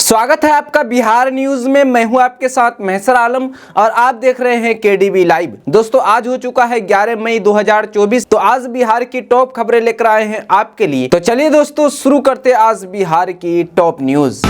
स्वागत है आपका बिहार न्यूज में। मैं हूं आपके साथ महसर आलम और आप देख रहे हैं केडीवी लाइव। दोस्तों आज हो चुका है 11 मई 2024। तो आज बिहार की टॉप खबरें लेकर आए हैं आपके लिए। तो चलिए दोस्तों शुरू करते आज बिहार की टॉप न्यूज।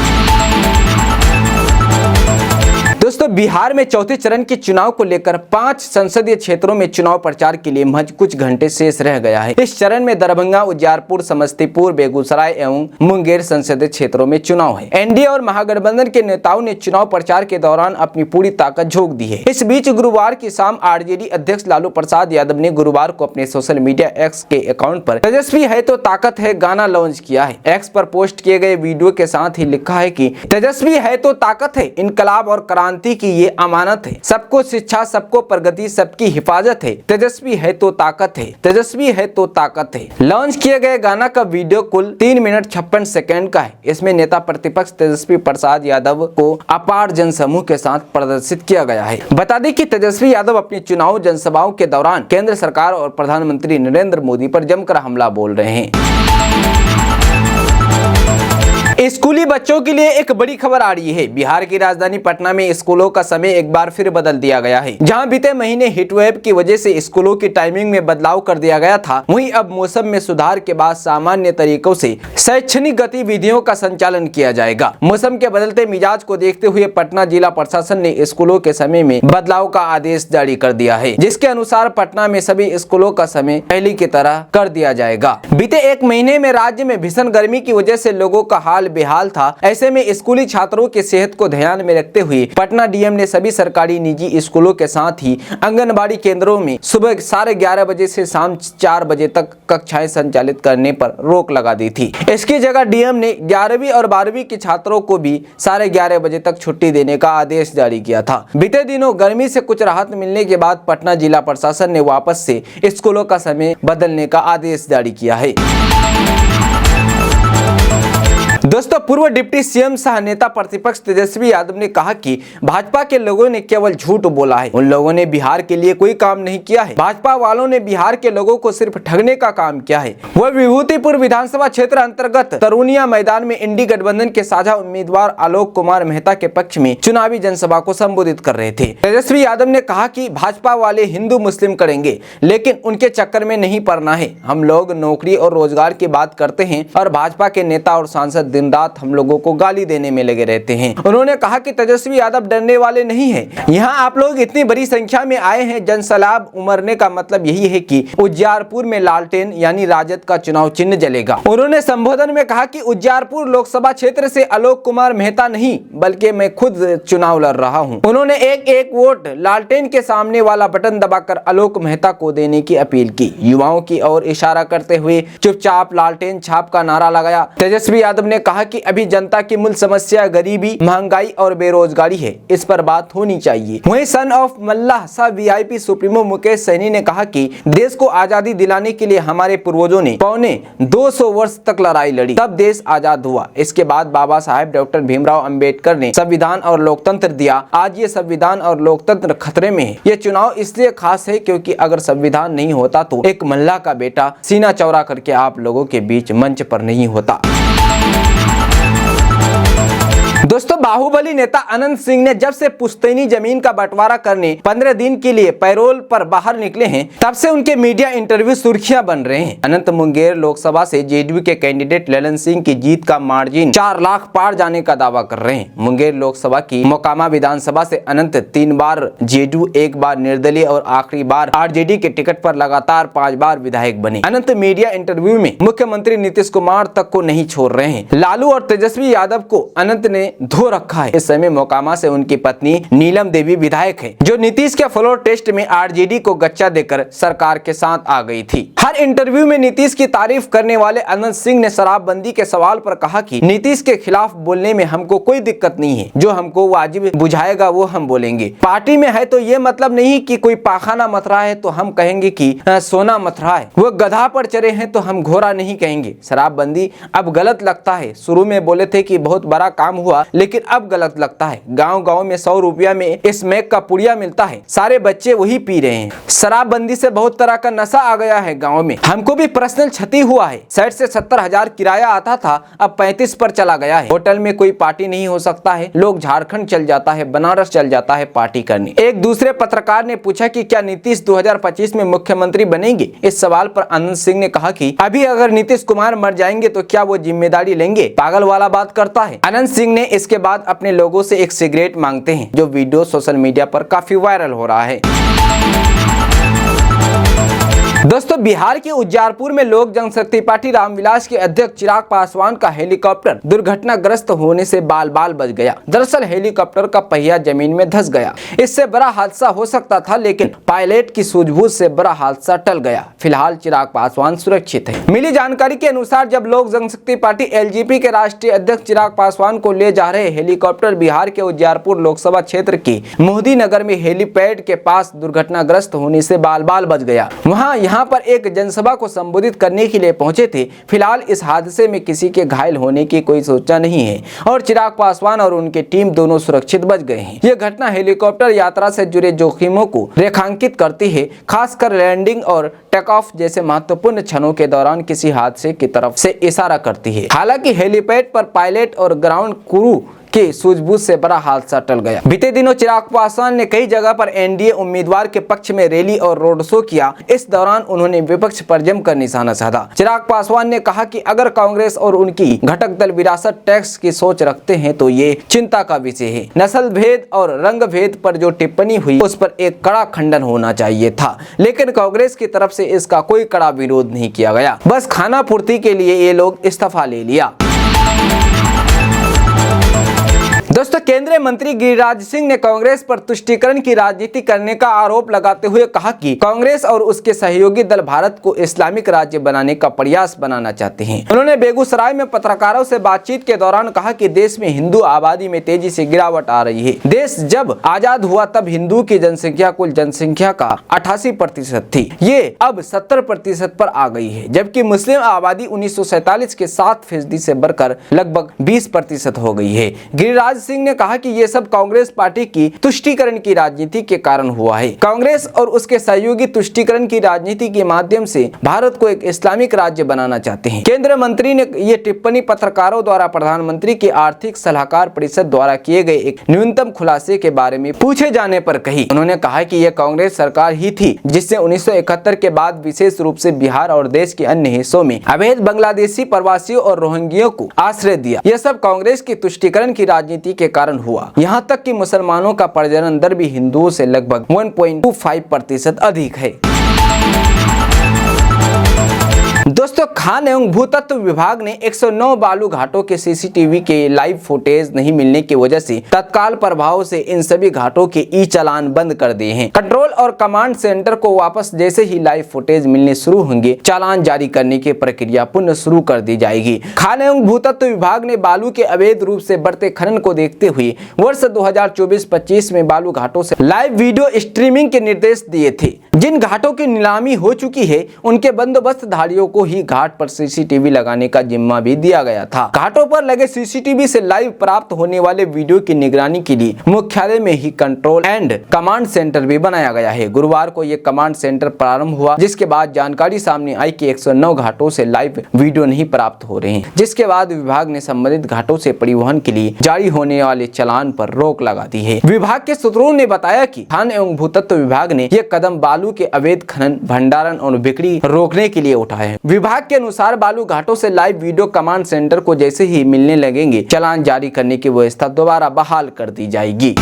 दोस्तों बिहार में चौथे चरण के चुनाव को लेकर 5 संसदीय क्षेत्रों में चुनाव प्रचार के लिए महज कुछ घंटे शेष रह गया है। इस चरण में दरभंगा, उजियारपुर, समस्तीपुर, बेगूसराय एवं मुंगेर संसदीय क्षेत्रों में चुनाव है। एनडीए और महागठबंधन के नेताओं ने चुनाव प्रचार के दौरान अपनी पूरी ताकत झोंक दी है। इस बीच गुरुवार की शाम आरजेडी अध्यक्ष लालू प्रसाद यादव ने गुरुवार को अपने सोशल मीडिया एक्स के अकाउंट पर तेजस्वी है तो ताकत है गाना लॉन्च किया है। एक्स पर पोस्ट किए गए वीडियो के साथ ही लिखा है कि तेजस्वी है तो ताकत है, इनकलाब और क्रांति की ये अमानत है, सबको शिक्षा, सबको प्रगति, सबकी हिफाजत है। तेजस्वी है तो ताकत है, तेजस्वी है तो ताकत है। लॉन्च किए गए गाना का वीडियो कुल 3 मिनट 56 सेकंड का है। इसमें नेता प्रतिपक्ष तेजस्वी प्रसाद यादव को अपार जनसमूह के साथ प्रदर्शित किया गया है। बता दें कि तेजस्वी यादव अपनी चुनाव जनसभाओं के दौरान केंद्र सरकार और प्रधानमंत्री नरेंद्र मोदी पर जमकर हमला बोल रहे हैं। स्कूली बच्चों के लिए एक बड़ी खबर आ रही है। बिहार की राजधानी पटना में स्कूलों का समय एक बार फिर बदल दिया गया है। जहां बीते महीने हीटवेव की वजह से स्कूलों की टाइमिंग में बदलाव कर दिया गया था, वहीं अब मौसम में सुधार के बाद सामान्य तरीकों से शैक्षणिक गतिविधियों का संचालन किया जाएगा। मौसम के बदलते मिजाज को देखते हुए पटना जिला प्रशासन ने स्कूलों के समय में बदलाव का आदेश जारी कर दिया है, जिसके अनुसार पटना में सभी स्कूलों का समय पहले की तरह कर दिया जाएगा। बीते एक महीने में राज्य में भीषण गर्मी की वजह से लोगों का हाल बेहाल था। ऐसे में स्कूली छात्रों की सेहत को ध्यान में रखते हुए पटना डीएम ने सभी सरकारी निजी स्कूलों के साथ ही आंगनबाड़ी केंद्रों में सुबह 11:30 बजे से शाम 4 बजे तक कक्षाएं संचालित करने पर रोक लगा दी थी। इसकी जगह डीएम ने 11वीं और 12वीं के छात्रों को भी 11:30 बजे तक छुट्टी देने का आदेश जारी किया था। बीते दिनों गर्मी से कुछ राहत मिलने के बाद पटना जिला प्रशासन ने वापस से स्कूलों का समय बदलने का आदेश जारी किया है। दोस्तों पूर्व डिप्टी सीएम सह नेता प्रतिपक्ष तेजस्वी यादव ने कहा कि भाजपा के लोगों ने केवल झूठ बोला है, उन लोगों ने बिहार के लिए कोई काम नहीं किया है। भाजपा वालों ने बिहार के लोगों को सिर्फ ठगने का काम किया है। वह विभूतिपुर विधानसभा क्षेत्र अंतर्गत तरुनिया मैदान में इंडी गठबंधन के साझा उम्मीदवार आलोक कुमार मेहता के पक्ष में चुनावी जनसभा को संबोधित कर रहे थे। तेजस्वी यादव ने कहा कि भाजपा वाले हिंदू मुस्लिम करेंगे, लेकिन उनके चक्कर में नहीं पड़ना है। हम लोग नौकरी और रोजगार की बात करते हैं और भाजपा के नेता और सांसद दिन रात हम लोगों को गाली देने में लगे रहते हैं। उन्होंने कहा कि तेजस्वी यादव डरने वाले नहीं हैं। यहाँ आप लोग इतनी बड़ी संख्या में आए हैं, जनसैलाब उमड़ने का मतलब यही है कि उजियारपुर में लालटेन यानी राजद का चुनाव चिन्ह जलेगा। उन्होंने संबोधन में कहा कि उजियारपुर लोकसभा क्षेत्र से आलोक कुमार मेहता नहीं बल्कि मैं खुद चुनाव लड़ रहा हूँ। उन्होंने एक वोट लालटेन के सामने वाला बटन दबाकर आलोक मेहता को देने की अपील की। युवाओं की ओर इशारा करते हुए चुपचाप लालटेन छाप का नारा लगाया। तेजस्वी यादव ने कहा कि अभी जनता की मूल समस्या गरीबी, महंगाई और बेरोजगारी है, इस पर बात होनी चाहिए। वहीं सन ऑफ मल्लाह सह वीआईपी सुप्रीमो मुकेश सहनी ने कहा कि देश को आजादी दिलाने के लिए हमारे पूर्वजों ने 250 वर्ष तक लड़ाई लड़ी, तब देश आजाद हुआ। इसके बाद बाबा साहेब डॉक्टर भीमराव अंबेडकर ने संविधान और लोकतंत्र दिया। आज ये संविधान और लोकतंत्र खतरे में है। ये चुनाव इसलिए खास है क्योंकि अगर संविधान नहीं होता तो एक मल्लाह का बेटा सीना चौड़ा करके आप लोगों के बीच मंच पर नहीं होता। दोस्तों बाहुबली नेता अनंत सिंह ने जब से पुश्तैनी जमीन का बंटवारा करने 15 दिन के लिए पैरोल पर बाहर निकले हैं, तब से उनके मीडिया इंटरव्यू सुर्खियां बन रहे हैं। अनंत मुंगेर लोकसभा से जेडीयू के कैंडिडेट ललन सिंह की जीत का मार्जिन 4 लाख पार जाने का दावा कर रहे हैं। मुंगेर लोकसभा की मोकामा विधानसभा से अनंत 3 बार जेडीयू, 1 बार निर्दलीय और आखिरी बार आरजेडी के टिकट पर लगातार 5 बार विधायक बने। अनंत मीडिया इंटरव्यू में मुख्यमंत्री नीतीश कुमार तक को नहीं छोड़ रहे हैं। लालू और तेजस्वी यादव को अनंत ने धो रखा है। इस समय मोकामा से उनकी पत्नी नीलम देवी विधायक है, जो नीतीश के फ्लोर टेस्ट में आरजेडी को गच्चा देकर सरकार के साथ आ गई थी। हर इंटरव्यू में नीतीश की तारीफ करने वाले अनंत सिंह ने शराबबंदी के सवाल पर कहा कि नीतीश के खिलाफ बोलने में हमको कोई दिक्कत नहीं है, जो हमको वाजिब बुझाएगा वो हम बोलेंगे। पार्टी में है तो ये मतलब नहीं कि कोई पाखाना मथ रहा है तो हम कहेंगे कि सोना मथ रहा है। वो गधा पर चढ़े हैं तो हम घोड़ा नहीं कहेंगे। शराबबंदी अब गलत लगता है। शुरू में बोले थे कि बहुत बड़ा काम हुआ, लेकिन अब गलत लगता है। गाँव-गाँव में 100 रुपया में स्मैक का पुड़िया मिलता है, सारे बच्चे वही पी रहे हैं। शराबबंदी से बहुत तरह का नशा आ गया है गाँव में। हमको भी पर्सनल क्षति हुआ है। 60 से 70 हजार किराया आता था, अब 35 पर चला गया है। होटल में कोई पार्टी नहीं हो सकता है, लोग झारखंड चल जाता है, बनारस चल जाता है पार्टी करने। एक दूसरे पत्रकार ने पूछा कि क्या नीतीश 2025 में मुख्यमंत्री बनेंगे। इस सवाल पर आनंद सिंह ने कहा कि अभी अगर नीतीश कुमार मर जाएंगे तो क्या वो जिम्मेदारी लेंगे, पागल वाला बात करता है। आनंद सिंह ने इसके बाद अपने लोगों से एक सिगरेट मांगते हैं, जो वीडियो सोशल मीडिया पर काफी वायरल हो रहा है। दोस्तों, बिहार के उज्जारपुर में लोक जनशक्ति पार्टी रामविलास के अध्यक्ष चिराग पासवान का हेलीकॉप्टर दुर्घटनाग्रस्त होने से बाल बाल बच गया। दरअसल हेलीकॉप्टर का पहिया जमीन में धंस गया। इससे बड़ा हादसा हो सकता था, लेकिन पायलट की सूझबूझ से बड़ा हादसा टल गया। फिलहाल चिराग पासवान सुरक्षित है। मिली जानकारी के अनुसार जब लोक जनशक्ति पार्टी एलजेपी के राष्ट्रीय अध्यक्ष चिराग पासवान को ले जा रहे हेलीकॉप्टर बिहार के उज्जारपुर लोकसभा क्षेत्र के मोदी नगर में हेलीपैड के पास दुर्घटनाग्रस्त होने से बाल बाल बच गया। यहाँ पर एक जनसभा को संबोधित करने के लिए पहुंचे थे। फिलहाल इस हादसे में किसी के घायल होने की कोई सूचना नहीं है और चिराग पासवान और उनकी टीम दोनों सुरक्षित बच गए हैं। यह घटना हेलीकॉप्टर यात्रा से जुड़े जोखिमों को रेखांकित करती है, खासकर लैंडिंग और टेक ऑफ जैसे महत्वपूर्ण क्षणों के दौरान किसी हादसे की तरफ से इशारा करती है। हालांकि हेलीपैड पर पायलट और ग्राउंड क्रू की सूझबूझ से बड़ा हादसा टल गया। बीते दिनों चिराग पासवान ने कई जगह पर एनडीए उम्मीदवार के पक्ष में रैली और रोड शो किया। इस दौरान उन्होंने विपक्ष पर जमकर निशाना साधा। चिराग पासवान ने कहा कि अगर कांग्रेस और उनकी घटक दल विरासत टैक्स की सोच रखते हैं तो ये चिंता का विषय है। नस्ल भेद और रंग भेद पर जो टिप्पणी हुई उस पर एक कड़ा खंडन होना चाहिए था, लेकिन कांग्रेस की तरफ से इसका कोई कड़ा विरोध नहीं किया गया। बस खाना पूर्ति के लिए ये लोग इस्तीफा ले लिया। दोस्तों, केंद्रीय मंत्री गिरिराज सिंह ने कांग्रेस पर तुष्टीकरण की राजनीति करने का आरोप लगाते हुए कहा कि कांग्रेस और उसके सहयोगी दल भारत को इस्लामिक राज्य बनाने का प्रयास बनाना चाहते हैं। उन्होंने बेगूसराय में पत्रकारों से बातचीत के दौरान कहा कि देश में हिंदू आबादी में तेजी से गिरावट आ रही है। देश जब आजाद हुआ तब हिंदू की जनसंख्या कुल जनसंख्या का 88% थी, ये अब 70% पर आ गई है, जबकि मुस्लिम आबादी 1947 के 7% से बढ़कर लगभग 20% हो गई है। गिरिराज सिंह ने कहा कि ये सब कांग्रेस पार्टी की तुष्टीकरण की राजनीति के कारण हुआ है। कांग्रेस और उसके सहयोगी तुष्टीकरण की राजनीति के माध्यम से भारत को एक इस्लामिक राज्य बनाना चाहते हैं। केंद्रीय मंत्री ने ये टिप्पणी पत्रकारों द्वारा प्रधानमंत्री के आर्थिक सलाहकार परिषद द्वारा किए गए एक न्यूनतम खुलासे के बारे में पूछे जाने पर कही। उन्होंने कहा कि यह कांग्रेस सरकार ही थी जिसने 1971 के बाद विशेष रूप से बिहार और देश के अन्य हिस्सों में अवैध बांग्लादेशी प्रवासियों और रोहिंग्यों को आश्रय दिया। यह सब कांग्रेस की तुष्टीकरण की राजनीति के कारण हुआ। यहाँ तक कि मुसलमानों का प्रजनन दर भी हिंदुओं से लगभग 1.25% अधिक है। दोस्तों, खान एवं भूतत्व विभाग ने 109 बालू घाटों के सीसीटीवी के लाइव फुटेज नहीं मिलने की वजह से तत्काल प्रभाव से इन सभी घाटों के ई चालान बंद कर दिए हैं। कंट्रोल और कमांड सेंटर को वापस जैसे ही लाइव फुटेज मिलने शुरू होंगे, चालान जारी करने की प्रक्रिया पुनः शुरू कर दी जाएगी। खान एवं भूतत्व विभाग ने बालू के अवैध रूप से बढ़ते खनन को देखते हुए वर्ष 2024-25 में बालू घाटों से लाइव वीडियो स्ट्रीमिंग के निर्देश दिए थे। जिन घाटों की नीलामी हो चुकी है उनके बंदोबस्तधारियों को ही घाट पर सीसीटीवी लगाने का जिम्मा भी दिया गया था। घाटों पर लगे सीसीटीवी से लाइव प्राप्त होने वाले वीडियो की निगरानी के लिए मुख्यालय में ही कंट्रोल एंड कमांड सेंटर भी बनाया गया है। गुरुवार को यह कमांड सेंटर प्रारंभ हुआ, जिसके बाद जानकारी सामने आई कि 109 घाटों से लाइव वीडियो नहीं प्राप्त हो रहे हैं, जिसके बाद विभाग ने संबंधित घाटों से परिवहन के लिए जारी होने वाले चालान पर रोक लगा दी है। विभाग के सूत्रों ने बताया कि खान एवं भूतत्व विभाग ने यह कदम बालू के अवैध खनन, भंडारण और बिक्री रोकने के लिए उठाए हैं। विभाग के अनुसार बालू घाटों से लाइव वीडियो कमांड सेंटर को जैसे ही मिलने लगेंगे, चालान जारी करने की व्यवस्था दोबारा बहाल कर दी जाएगी।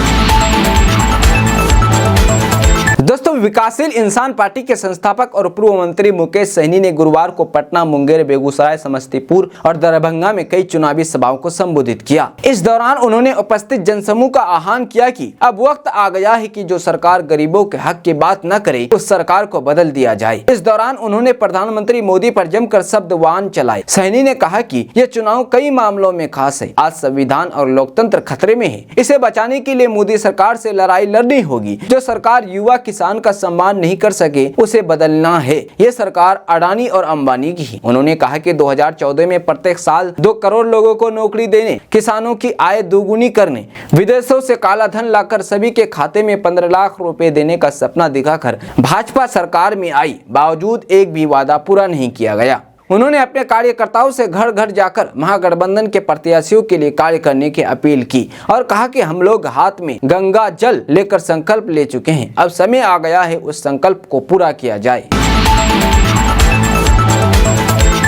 दोस्तों, विकासशील इंसान पार्टी के संस्थापक और पूर्व मंत्री मुकेश सहनी ने गुरुवार को पटना, मुंगेर, बेगूसराय, समस्तीपुर और दरभंगा में कई चुनावी सभाओं को संबोधित किया। इस दौरान उन्होंने उपस्थित जनसमूह का आह्वान किया कि अब वक्त आ गया है कि जो सरकार गरीबों के हक की बात न करे, उस सरकार को बदल दिया जाए। इस दौरान उन्होंने प्रधानमंत्री मोदी पर जमकर शब्दवान चलाए। सहनी ने कहा कि यह चुनाव कई मामलों में खास है। आज संविधान और लोकतंत्र खतरे में है। इसे बचाने के लिए मोदी सरकार से लड़ाई लड़नी होगी। जो सरकार युवा की किसान का सम्मान नहीं कर सके उसे बदलना है। ये सरकार अडानी और अंबानी की है। उन्होंने कहा कि 2014 में प्रत्येक साल 2 करोड़ लोगों को नौकरी देने, किसानों की आय दोगुनी करने, विदेशों से काला धन लाकर सभी के खाते में 15 लाख रुपए देने का सपना दिखाकर भाजपा सरकार में आई, बावजूद एक भी वादा पूरा नहीं किया गया। उन्होंने अपने कार्यकर्ताओं से घर घर जाकर महागठबंधन के प्रत्याशियों के लिए कार्य करने की अपील की और कहा कि हम लोग हाथ में गंगा जल लेकर संकल्प ले चुके हैं, अब समय आ गया है उस संकल्प को पूरा किया जाए।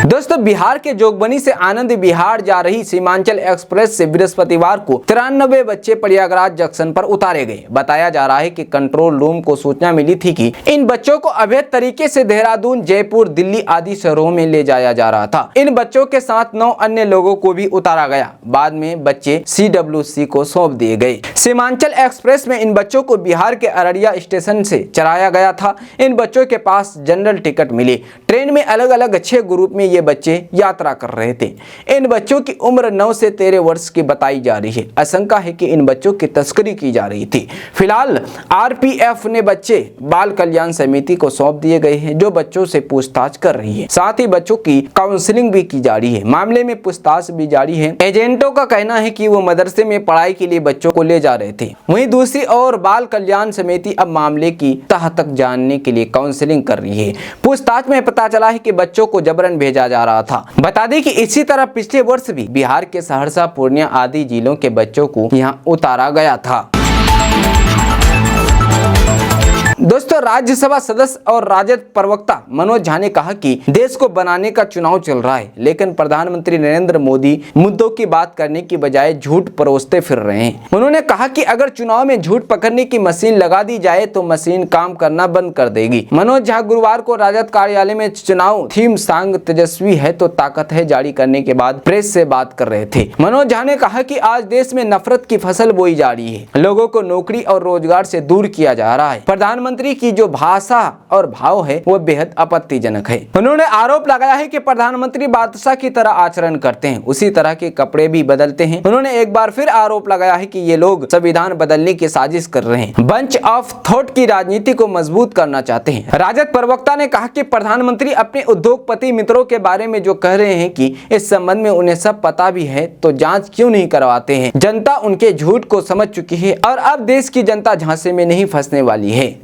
दोस्तों, बिहार के जोगबनी से आनंद विहार जा रही सीमांचल एक्सप्रेस से बृहस्पतिवार को 93 बच्चे प्रयागराज जंक्शन पर उतारे गए। बताया जा रहा है कि कंट्रोल रूम को सूचना मिली थी कि इन बच्चों को अवैध तरीके से देहरादून, जयपुर, दिल्ली आदि शहरों में ले जाया जा रहा था। इन बच्चों के साथ 9 अन्य लोगों को भी उतारा गया। बाद में बच्चे CWC को सौंप दिए गए। सीमांचल एक्सप्रेस में इन बच्चों को बिहार के अररिया स्टेशन से चलाया गया था। इन बच्चों के पास जनरल टिकट मिली। ट्रेन में अलग अलग 6 ग्रुप में ये बच्चे यात्रा कर रहे थे। इन बच्चों की उम्र 9 से 13 वर्ष की बताई जा रही है। आशंका है कि इन बच्चों की तस्करी की जा रही थी। फिलहाल RPF ने बच्चे बाल कल्याण समिति को सौंप दिए गए हैं, जो बच्चों से पूछताछ कर रही है। साथ ही बच्चों की काउंसलिंग भी की जा रही है। मामले में पूछताछ भी जारी है। एजेंटों का कहना है कि वो मदरसे में पढ़ाई के लिए बच्चों को ले जा रहे थे। वहीं दूसरी ओर बाल कल्याण समिति अब मामले की तह तक जानने के लिए काउंसलिंग कर रही है। पूछताछ में पता चला है कि बच्चों को जबरन भेजा जा रहा था। बता दें कि इसी तरह पिछले वर्ष भी बिहार के सहरसा, पूर्णिया आदि जिलों के बच्चों को यहां उतारा गया था। दोस्तों, राज्यसभा सदस्य और राजद प्रवक्ता मनोज झा ने कहा कि देश को बनाने का चुनाव चल रहा है, लेकिन प्रधानमंत्री नरेंद्र मोदी मुद्दों की बात करने की बजाय झूठ परोसते फिर रहे हैं। उन्होंने कहा कि अगर चुनाव में झूठ पकड़ने की मशीन लगा दी जाए तो मशीन काम करना बंद कर देगी। मनोज झा गुरुवार को राजद कार्यालय में चुनाव थीम सॉन्ग तेजस्वी है तो ताकत है जारी करने के बाद प्रेस से बात कर रहे थे। मनोज झा ने कहा कि आज देश में नफरत की फसल बोई जा रही है, लोगों को नौकरी और रोजगार से दूर किया जा रहा है। प्रधानमंत्री की जो भाषा और भाव है वो बेहद आपत्तिजनक है। उन्होंने आरोप लगाया है कि प्रधानमंत्री बादशाह की तरह आचरण करते हैं, उसी तरह के कपड़े भी बदलते हैं। उन्होंने एक बार फिर आरोप लगाया है कि ये लोग संविधान बदलने की साजिश कर रहे हैं, बंच ऑफ थॉट की राजनीति को मजबूत करना चाहते हैं। राजद प्रवक्ता ने कहा कि प्रधानमंत्री अपने उद्योगपति मित्रों के बारे में जो कह रहे हैं कि इस संबंध में उन्हें सब पता भी है, तो जांच क्यों नहीं करवाते हैं। जनता उनके झूठ को समझ चुकी है और अब देश की जनता झांसे में नहीं फंसने वाली है।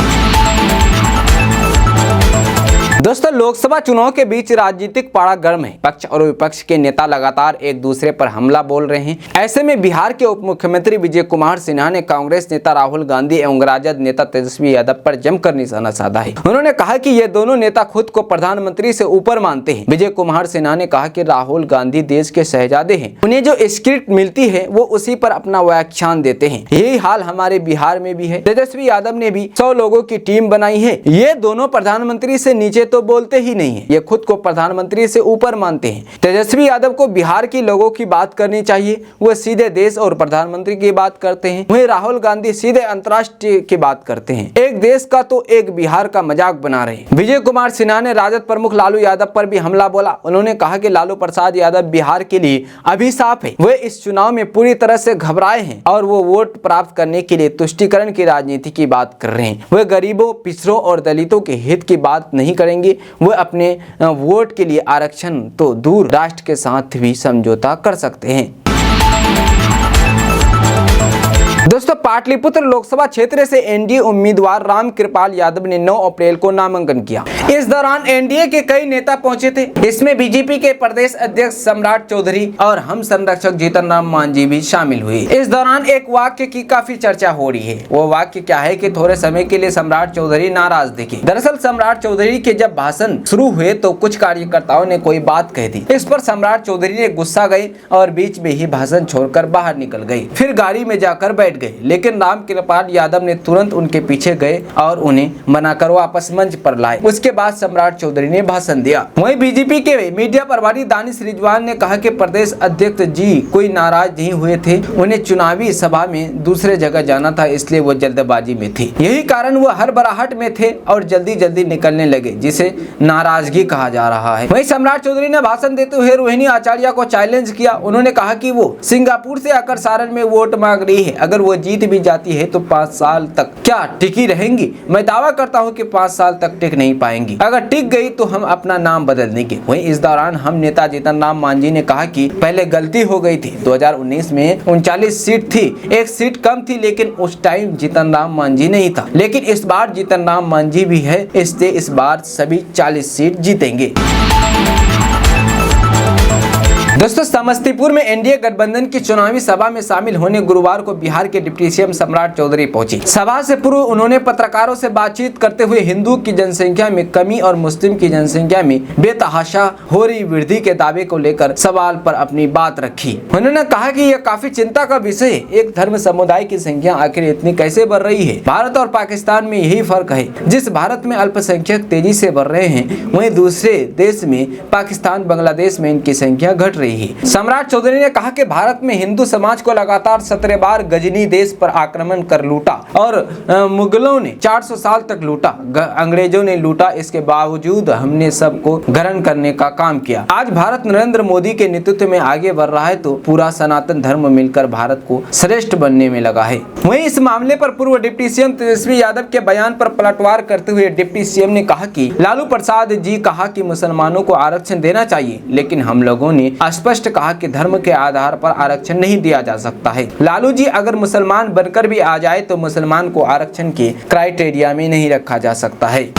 दोस्तों, लोकसभा चुनाव के बीच राजनीतिक पारा गर्म है। पक्ष और विपक्ष के नेता लगातार एक दूसरे पर हमला बोल रहे हैं। ऐसे में बिहार के उप मुख्यमंत्री विजय कुमार सिन्हा ने कांग्रेस नेता राहुल गांधी एवं राजद नेता तेजस्वी यादव पर जमकर निशाना साधा है। उन्होंने कहा कि ये दोनों नेता खुद को प्रधानमंत्री से ऊपर मानते हैं। विजय कुमार सिन्हा ने कहा कि राहुल गांधी देश के शहजादे हैं, उन्हें जो स्क्रिप्ट मिलती है वो उसी पर अपना व्याख्यान देते हैं। यही हाल हमारे बिहार में भी है। तेजस्वी यादव ने भी 100 लोगों की टीम बनाई है। ये दोनों प्रधानमंत्री से नीचे तो बोलते ही नहीं है, ये खुद को प्रधानमंत्री से ऊपर मानते हैं। तेजस्वी यादव को बिहार के लोगों की बात करनी चाहिए, वो सीधे देश और प्रधानमंत्री की बात करते हैं। वहीं राहुल गांधी सीधे अंतर्राष्ट्रीय की बात करते हैं। एक देश का तो एक बिहार का मजाक बना रहे हैं। विजय कुमार सिन्हा ने राजद प्रमुख लालू यादव पर भी हमला बोला। उन्होंने कहा कि लालू प्रसाद यादव बिहार के लिए अभिशाप है। वे इस चुनाव में पूरी तरह से घबराए हैं और वो वोट प्राप्त करने के लिए तुष्टीकरण की राजनीति की बात कर रहे हैं। वे गरीबों, पिछड़ों और दलितों के हित की बात नहीं करेंगे। वो अपने वोट के लिए आरक्षण तो दूर, राष्ट्र के साथ भी समझौता कर सकते हैं। दोस्तों, पाटलिपुत्र लोकसभा क्षेत्र से एनडीए उम्मीदवार रामकृपाल यादव ने 9 अप्रैल को नामांकन किया। इस दौरान एनडीए के कई नेता पहुंचे थे। इसमें बीजेपी के प्रदेश अध्यक्ष सम्राट चौधरी और हम संरक्षक जीतन राम मांझी भी शामिल हुए। इस दौरान एक वाक्य की काफी चर्चा हो रही है। वो वाक्य क्या है कि थोड़े समय के लिए सम्राट चौधरी नाराज दिखे। दरअसल सम्राट चौधरी के जब भाषण शुरू हुए तो कुछ कार्यकर्ताओं ने कोई बात कह दी। इस पर सम्राट चौधरी ने गुस्सा गए और बीच में ही भाषण छोड़कर बाहर निकल गए। फिर गाड़ी में जाकर बैठ गए, लेकिन रामकृपाल यादव ने तुरंत उनके पीछे गए और उन्हें मनाकर वापस मंच पर लाए। उसके बाद सम्राट चौधरी ने भाषण दिया। वहीं बीजेपी के मीडिया प्रभारी दानिश रिजवान ने कहा कि प्रदेश अध्यक्ष जी कोई नाराज नहीं हुए थे, उन्हें चुनावी सभा में दूसरे जगह जाना था, इसलिए वो जल्दबाजी में थे, यही कारण वो हड़बड़ाहट में थे और जल्दी जल्दी निकलने लगे, जिसे नाराजगी कहा जा रहा है। वहीं सम्राट चौधरी ने भाषण देते हुए रोहिणी आचार्य को चैलेंज किया। उन्होंने कहा कि वो सिंगापुर से आकर सारण में वोट मांग रही है, अगर वो जीत भी जाती है तो 5 साल तक क्या टिकी रहेंगी? मैं दावा करता हूं कि 5 साल तक टिक नहीं पाएंगी, अगर टिक गई तो हम अपना नाम बदल देंगे। वहीं इस दौरान हम नेता जीतन राम मांझी ने कहा कि पहले गलती हो गई थी, 2019 में 39 सीट थी, 1 सीट कम थी, लेकिन उस टाइम जीतन राम मांझी नहीं था, लेकिन इस बार जीतन राम मांझी भी है, इससे इस बार सभी 40 सीट जीतेंगे। दोस्तों समस्तीपुर में एनडीए गठबंधन की चुनावी सभा में शामिल होने गुरुवार को बिहार के डिप्टी सीएम सम्राट चौधरी पहुंचे। सभा से पूर्व उन्होंने पत्रकारों से बातचीत करते हुए हिंदू की जनसंख्या में कमी और मुस्लिम की जनसंख्या में बेतहाशा हो रही वृद्धि के दावे को लेकर सवाल पर अपनी बात रखी। उन्होंने कहा कि यह काफी चिंता का विषय है, एक धर्म समुदाय की संख्या आखिर इतनी कैसे बढ़ रही है? भारत और पाकिस्तान में यही फर्क है, जिस भारत में अल्पसंख्यक तेजी से बढ़ रहे हैं, वहीं दूसरे देश में पाकिस्तान बांग्लादेश में इनकी संख्या घट रही है। सम्राट चौधरी ने कहा कि भारत में हिंदू समाज को लगातार 17 बार गजनी देश पर आक्रमण कर लूटा और मुगलों ने 400 साल तक लूटा, अंग्रेजों ने लूटा, इसके बावजूद हमने सबको ग्रहण करने का काम किया। आज भारत नरेंद्र मोदी के नेतृत्व में आगे बढ़ रहा है तो पूरा सनातन धर्म मिलकर भारत को श्रेष्ठ बनने में लगा है। वहीं इस मामले पर पूर्व डिप्टी सीएम तेजस्वी यादव के बयान पर पलटवार करते हुए डिप्टी सीएम ने कहा कि लालू प्रसाद जी कहा कि मुसलमानों को आरक्षण देना चाहिए, लेकिन हम लोगों ने स्पष्ट कहा कि धर्म के आधार पर आरक्षण नहीं दिया जा सकता है। लालू जी अगर मुसलमान बनकर भी आ जाए तो मुसलमान को आरक्षण के क्राइटेरिया में नहीं रखा जा सकता है।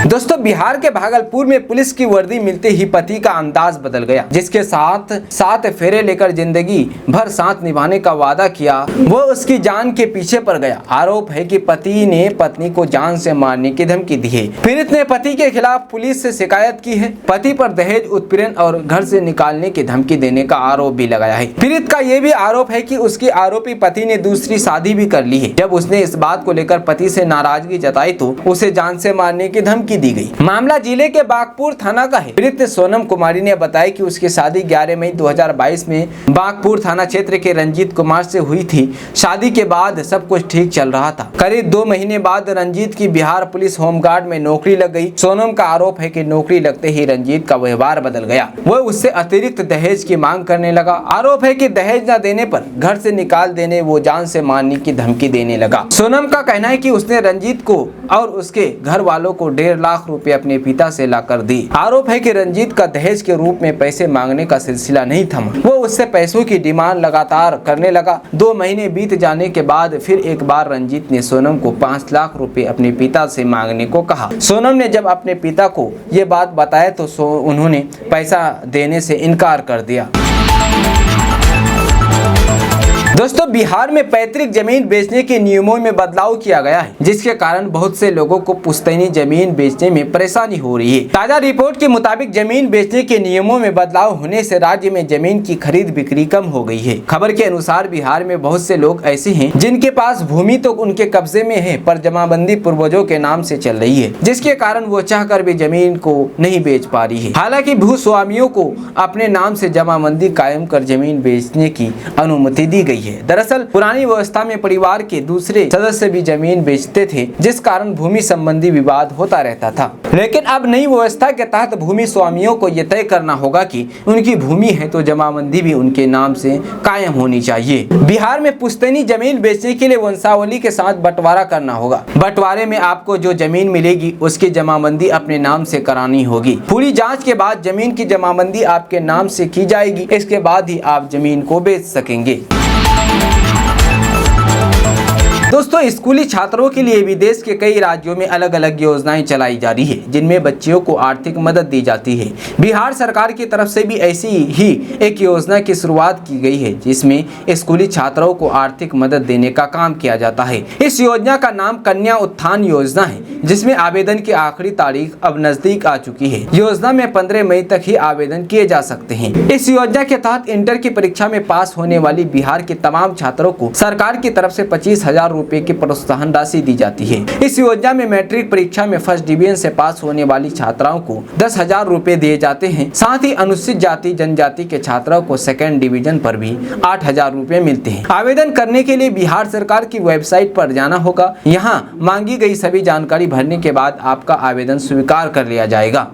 दोस्तों बिहार के भागलपुर में पुलिस की वर्दी मिलते ही पति का अंदाज बदल गया, जिसके साथ 7 फेरे लेकर जिंदगी भर साथ निभाने का वादा किया, वो उसकी जान के पीछे पड़ गया। आरोप है कि पति ने पत्नी को जान से मारने की धमकी दी है। पीड़ित ने पति के खिलाफ पुलिस से शिकायत की है। पति पर दहेज उत्पीड़न और घर से निकालने की धमकी देने का आरोप भी लगाया है। पीड़ित का ये भी आरोप है कि उसकी आरोपी पति ने दूसरी शादी भी कर ली है। जब उसने इस बात को लेकर पति से नाराजगी जताई तो उसे जान से मारने की धमकी दी गई। मामला जिले के बागपुर थाना का है। पीड़ित सोनम कुमारी ने बताया कि उसकी शादी 11 मई 2022 में बागपुर थाना क्षेत्र के रंजीत कुमार से हुई थी। शादी के बाद सब कुछ ठीक चल रहा था। करीब 2 महीने बाद रंजीत की बिहार पुलिस होमगार्ड में नौकरी लग गई। सोनम का आरोप है कि नौकरी लगते ही रंजीत का व्यवहार बदल गया, वो उससे अतिरिक्त दहेज की मांग करने लगा। आरोप है कि दहेज न देने पर घर से निकाल देने, वो जान से मारने की धमकी देने लगा। सोनम का कहना है कि उसने रंजीत को और उसके घर वालों को 1.5 लाख रुपए अपने पिता से लाकर दी। आरोप है कि रंजीत का दहेज के रूप में पैसे मांगने का सिलसिला नहीं थमा, वो उससे पैसों की डिमांड लगातार करने लगा। 2 महीने बीत जाने के बाद फिर एक बार रंजीत ने सोनम को 5 लाख रुपए अपने पिता से मांगने को कहा। सोनम ने जब अपने पिता को ये बात बताया तो उन्होंने पैसा देने से इनकार कर दिया। दोस्तों बिहार में पैतृक जमीन बेचने के नियमों में बदलाव किया गया है, जिसके कारण बहुत से लोगों को पुश्तैनी जमीन बेचने में परेशानी हो रही है। ताजा रिपोर्ट के मुताबिक जमीन बेचने के नियमों में बदलाव होने से राज्य में जमीन की खरीद बिक्री कम हो गई है। खबर के अनुसार बिहार में बहुत से लोग ऐसे हैं जिनके पास भूमि तो उनके कब्जे में है, पर जमाबंदी पूर्वजों के नाम से चल रही है, जिसके कारण वो चाहकर भी जमीन को नहीं बेच पा रही है। हालांकि भूस्वामियों को अपने नाम से जमाबंदी कायम कर जमीन बेचने की अनुमति दी गई है। दरअसल पुरानी व्यवस्था में परिवार के दूसरे सदस्य भी जमीन बेचते थे, जिस कारण भूमि संबंधी विवाद होता रहता था। लेकिन अब नई व्यवस्था के तहत भूमि स्वामियों को यह तय करना होगा कि उनकी भूमि है तो जमाबंदी भी उनके नाम से कायम होनी चाहिए। बिहार में पुश्तैनी जमीन बेचने के लिए वंशावली के साथ बंटवारा करना होगा। बंटवारे में आपको जो जमीन मिलेगी उसकी जमाबंदी अपने नाम से करानी होगी। पूरी जाँच के बाद जमीन की जमाबंदी आपके नाम से की जाएगी, इसके बाद ही आप जमीन को बेच सकेंगे। दोस्तों स्कूली छात्रों के लिए भी देश के कई राज्यों में अलग अलग योजनाएं चलाई जा रही है, जिनमें बच्चियों को आर्थिक मदद दी जाती है। बिहार सरकार की तरफ से भी ऐसी ही एक योजना की शुरुआत की गई है, जिसमें स्कूली छात्रों को आर्थिक मदद देने का काम किया जाता है। इस योजना का नाम कन्या उत्थान योजना है, जिसमें आवेदन की आखिरी तारीख अब नजदीक आ चुकी है। योजना में 15 मई तक ही आवेदन किए जा सकते हैं। इस योजना के तहत इंटर की परीक्षा में पास होने वाली बिहार के तमाम छात्रों को सरकार की तरफ से 25,000 रुपए की प्रोत्साहन राशि दी जाती है। इस योजना में मैट्रिक परीक्षा में फर्स्ट डिवीजन से पास होने वाली छात्राओं को 10,000 रुपए दिए जाते हैं। साथ ही अनुसूचित जाति जनजाति के छात्राओं को सेकेंड डिवीजन पर भी 8,000 रुपए मिलते हैं। आवेदन करने के लिए बिहार सरकार की वेबसाइट पर जाना होगा। यहाँ मांगी गई सभी जानकारी भरने के बाद आपका आवेदन स्वीकार कर लिया जाएगा।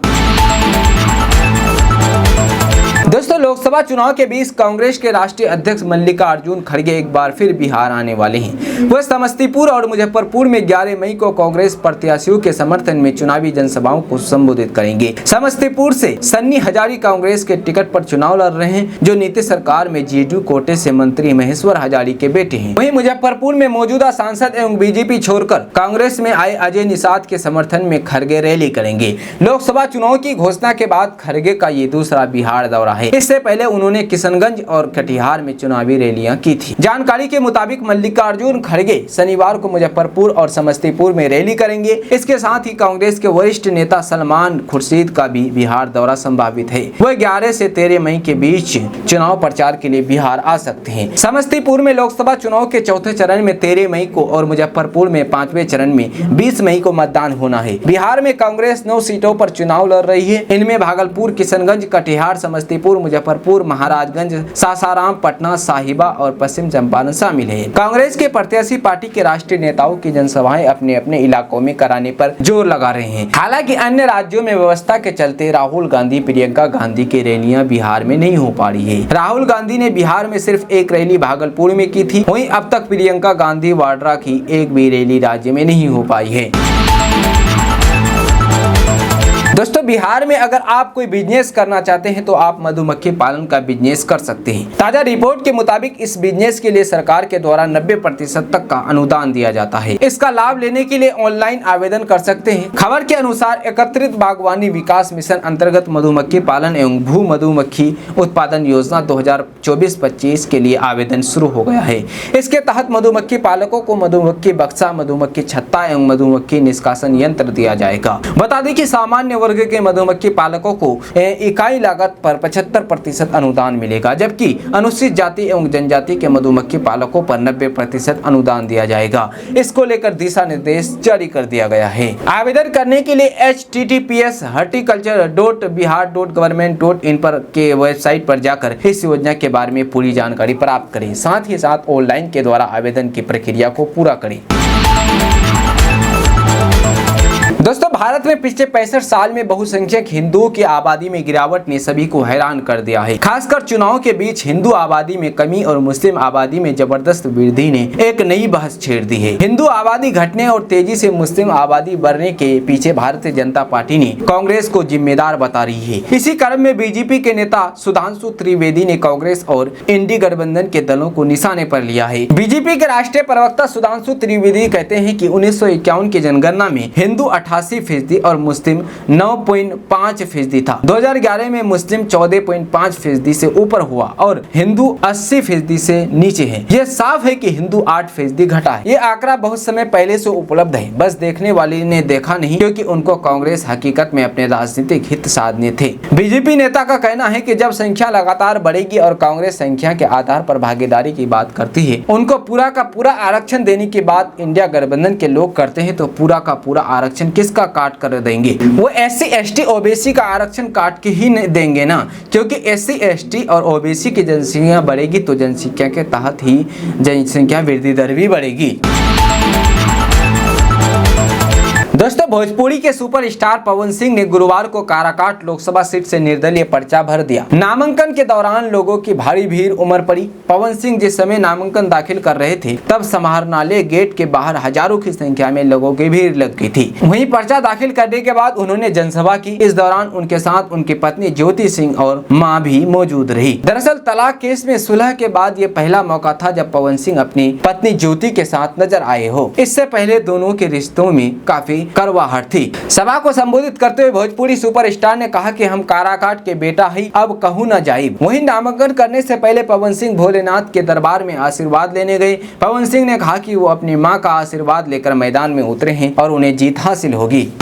दोस्तों, लोकसभा चुनाव के बीच कांग्रेस के राष्ट्रीय अध्यक्ष मल्लिकार्जुन खड़गे एक बार फिर बिहार आने वाले हैं। वह समस्तीपुर और मुजफ्फरपुर में 11 मई को कांग्रेस प्रत्याशियों के समर्थन में चुनावी जनसभाओं को संबोधित करेंगे। समस्तीपुर से सन्नी हजारी कांग्रेस के टिकट पर चुनाव लड़ रहे हैं, जो नीतीश सरकार में जेडीयू कोटे से मंत्री महेश्वर हजारी के बेटे हैं। वहीं मुजफ्फरपुर में मौजूदा सांसद एवं बीजेपी छोड़कर कांग्रेस में आए अजय निषाद के समर्थन में खड़गे रैली करेंगे। लोकसभा चुनाव की घोषणा के बाद खड़गे का ये दूसरा बिहार दौरा है। इससे पहले उन्होंने किशनगंज और कटिहार में चुनावी रैलियां की थी। जानकारी के मुताबिक मल्लिकार्जुन खड़गे शनिवार को मुजफ्फरपुर और समस्तीपुर में रैली करेंगे। इसके साथ ही कांग्रेस के वरिष्ठ नेता सलमान खुर्शीद का भी बिहार दौरा संभावित है। वह 11 से 13 मई के बीच चुनाव प्रचार के लिए बिहार आ सकते हैं। समस्तीपुर में लोकसभा चुनाव के चौथे चरण में 13 मई को और मुजफ्फरपुर में 5वें चरण में 20 मई को मतदान होना है। बिहार में कांग्रेस 9 सीटों पर चुनाव लड़ रही है। इनमें भागलपुर, किशनगंज, कटिहार, समस्तीपुर, मुजफ्फरपुर, महाराजगंज, सासाराम, पटना, साहिबा और पश्चिम चंपारण शामिल है। कांग्रेस के प्रत्याशी पार्टी के राष्ट्रीय नेताओं की जनसभाएं अपने अपने इलाकों में कराने पर जोर लगा रहे हैं। हालांकि अन्य राज्यों में व्यवस्था के चलते राहुल गांधी, प्रियंका गांधी की रैलियां बिहार में नहीं हो पा रही है। राहुल गांधी ने बिहार में सिर्फ एक रैली भागलपुर में की थी। वहीं अब तक प्रियंका गांधी वाड्रा की एक भी रैली राज्य में नहीं हो पाई है। दोस्तों, बिहार में अगर आप कोई बिजनेस करना चाहते हैं तो आप मधुमक्खी पालन का बिजनेस कर सकते हैं। ताजा रिपोर्ट के मुताबिक इस बिजनेस के लिए सरकार के द्वारा 90% तक का अनुदान दिया जाता है। इसका लाभ लेने के लिए ऑनलाइन आवेदन कर सकते हैं। खबर के अनुसार एकत्रित बागवानी विकास मिशन अंतर्गत मधुमक्खी पालन एवं भू मधुमक्खी उत्पादन योजना 2024-25 के लिए आवेदन शुरू हो गया है। इसके तहत मधुमक्खी पालकों को मधुमक्खी बक्सा, मधुमक्खी छत्ता एवं मधुमक्खी निष्कासन यंत्र दिया जाएगा। बता दें कि सामान्य वर्ग के मधुमक्खी पालकों को इकाई लागत पर 75% अनुदान मिलेगा, जबकि अनुसूचित जाति एवं जनजाति के मधुमक्खी पालकों पर 90% अनुदान दिया जाएगा। इसको लेकर दिशा निर्देश जारी कर दिया गया है। आवेदन करने के लिए https://horticulture.bihar.government.in पर के वेबसाइट पर जाकर इस योजना के बारे में पूरी जानकारी प्राप्त करें। साथ ही साथ ऑनलाइन के द्वारा आवेदन की प्रक्रिया को पूरा करें। दोस्तों, भारत में पिछले 65 साल में बहुसंख्यक हिंदुओं की आबादी में गिरावट ने सभी को हैरान कर दिया है। खासकर चुनाव के बीच हिंदू आबादी में कमी और मुस्लिम आबादी में जबरदस्त वृद्धि ने एक नई बहस छेड़ दी है। हिंदू आबादी घटने और तेजी से मुस्लिम आबादी बढ़ने के पीछे भारतीय जनता पार्टी ने कांग्रेस को जिम्मेदार बता रही है। इसी क्रम में बीजेपी के नेता सुधांशु त्रिवेदी ने कांग्रेस और इंडी गठबंधन के दलों को निशाने पर लिया है। बीजेपी के राष्ट्रीय प्रवक्ता सुधांशु त्रिवेदी कहते हैं कि 1951 की जनगणना में हिंदू 88% और मुस्लिम 9.5% था। 2011 में मुस्लिम 14.5% से ऊपर हुआ और हिंदू 80% से नीचे है। यह साफ है कि हिंदू 8% घटा है। ये आंकड़ा बहुत समय पहले से उपलब्ध है, बस देखने वाले ने देखा नहीं, क्योंकि उनको कांग्रेस हकीकत में अपने राजनीतिक हित साधने थे। बीजेपी नेता का कहना है कि जब संख्या लगातार बढ़ेगी और कांग्रेस संख्या के आधार पर भागीदारी की बात करती है, उनको पूरा का पूरा आरक्षण देने की बात इंडिया गठबंधन के लोग करते हैं, तो पूरा का पूरा आरक्षण किसका काट कर देंगे? वो SC ST OBC का आरक्षण काट के ही देंगे ना, क्योंकि SC ST और OBC की जनसंख्या बढ़ेगी तो जनसंख्या के तहत ही जनसंख्या वृद्धि दर भी बढ़ेगी। दोस्तों, भोजपुरी के सुपरस्टार पवन सिंह ने गुरुवार को काराकाट लोकसभा सीट से निर्दलीय पर्चा भर दिया। नामांकन के दौरान लोगों की भारी भीड़ उमड़ पड़ी। पवन सिंह जिस समय नामांकन दाखिल कर रहे थे, तब समाहरणालय गेट के बाहर हजारों की संख्या में लोगों की भीड़ लग गई थी। वहीं पर्चा दाखिल करने के बाद उन्होंने जनसभा की। इस दौरान उनके साथ उनकी पत्नी ज्योति सिंह और मां भी मौजूद रही। दरअसल तलाक केस में सुलह के बाद ये पहला मौका था जब पवन सिंह अपनी पत्नी ज्योति के साथ नजर आए हो। इससे पहले दोनों के रिश्तों में काफी करवाहट थी। सभा को संबोधित करते हुए भोजपुरी सुपरस्टार ने कहा कि हम काराकाट के बेटा ही, अब कहूँ न जाइब। वहीं नामांकन करने से पहले पवन सिंह भोलेनाथ के दरबार में आशीर्वाद लेने गए। पवन सिंह ने कहा कि वो अपनी मां का आशीर्वाद लेकर मैदान में उतरे हैं और उन्हें जीत हासिल होगी।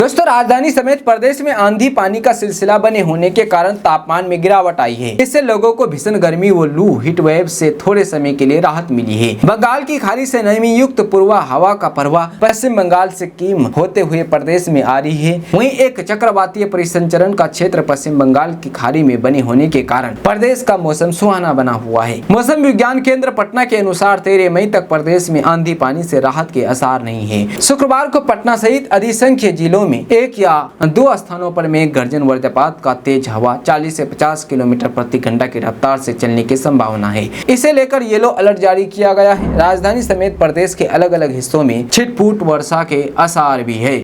दोस्तों राजधानी समेत प्रदेश में आंधी पानी का सिलसिला बने होने के कारण तापमान में गिरावट आई है। इससे लोगों को भीषण गर्मी व लू हीट वेव से थोड़े समय के लिए राहत मिली है। बंगाल की खाड़ी से नमी युक्त पूर्वा हवा का प्रवाह पश्चिम बंगाल से सिक्किम होते हुए प्रदेश में आ रही है। वहीं एक चक्रवातीय परिसंचरण का क्षेत्र पश्चिम बंगाल की खाड़ी में बने होने के कारण प्रदेश का मौसम सुहाना बना हुआ है। मौसम विज्ञान केंद्र पटना के अनुसार 13 मई तक प्रदेश में आंधी पानी से राहत के आसार नहीं है। शुक्रवार को पटना सहित अधिसंख्य जिलों में 1 या 2 स्थानों पर मेघ गर्जन वज्रपात का तेज हवा 40 से 50 किलोमीटर प्रति घंटा की रफ्तार से चलने की संभावना है। इसे लेकर येलो अलर्ट जारी किया गया है। राजधानी समेत प्रदेश के अलग अलग हिस्सों में छिटपुट वर्षा के आसार भी है।